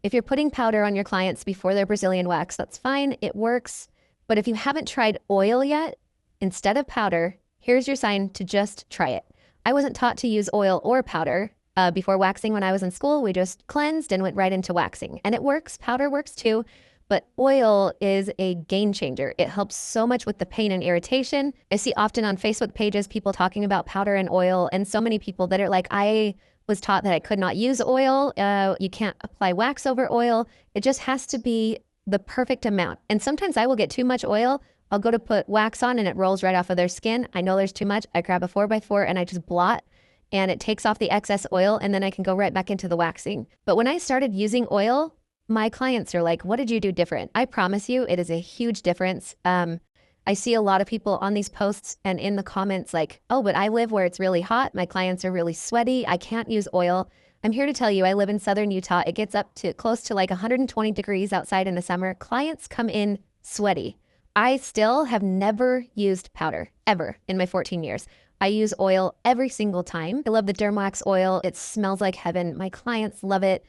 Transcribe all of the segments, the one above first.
If you're putting powder on your clients before their Brazilian wax, that's fine. It works. But if you haven't tried oil yet, instead of powder, here's your sign to just try it. I wasn't taught to use oil or powder before waxing when I was in school. We just cleansed and went right into waxing. And it works. Powder works too. But oil is a game changer. It helps so much with the pain and irritation. I see often on Facebook pages people talking about powder and oil, and so many people that are like, I was taught that I could not use oil. You can't apply wax over oil. It just has to be the perfect amount. And sometimes I will get too much oil. I'll go to put wax on and it rolls right off of their skin. I know there's too much. I grab a 4x4 and I just blot and it takes off the excess oil and then I can go right back into the waxing. But when I started using oil, my clients are like, what did you do different? I promise you, it is a huge difference. I see a lot of people on these posts and in the comments like, oh, but I live where it's really hot. My clients are really sweaty. I can't use oil. I'm here to tell you, I live in southern Utah. It gets up to close to like 120 degrees outside in the summer. Clients come in sweaty. I still have never used powder, ever, in my 14 years. I use oil every single time. I love the Dermawax oil. It smells like heaven. My clients love it.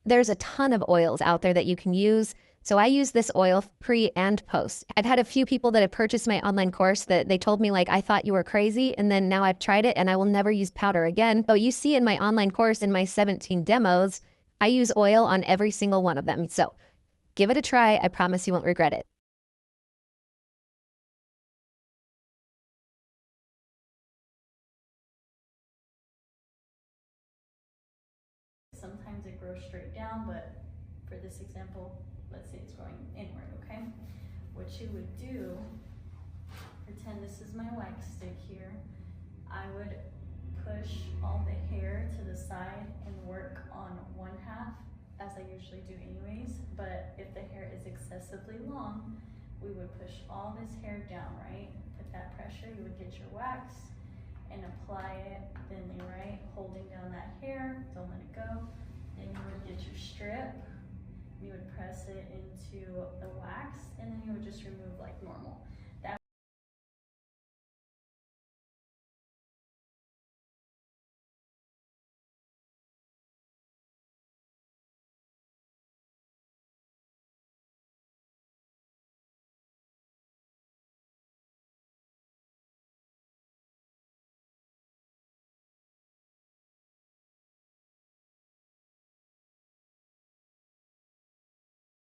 There's a ton of oils out there that you can use. So I use this oil pre and post. I've had a few people that have purchased my online course that they told me like, I thought you were crazy. And then now I've tried it and I will never use powder again. So you see in my online course, in my 17 demos, I use oil on every single one of them. So give it a try. I promise you won't regret it. Sometimes it grows straight down, but for this example, let's say it's growing inward, okay? What you would do, pretend this is my wax stick here. I would push all the hair to the side and work on one half, as I usually do anyways, but if the hair is excessively long, we would push all this hair down, right? With that pressure, you would get your wax and apply it thinly, right? Holding down that hair, don't let it go. Then you would get your strip, you would press it into the wax, and then you would just remove like normal.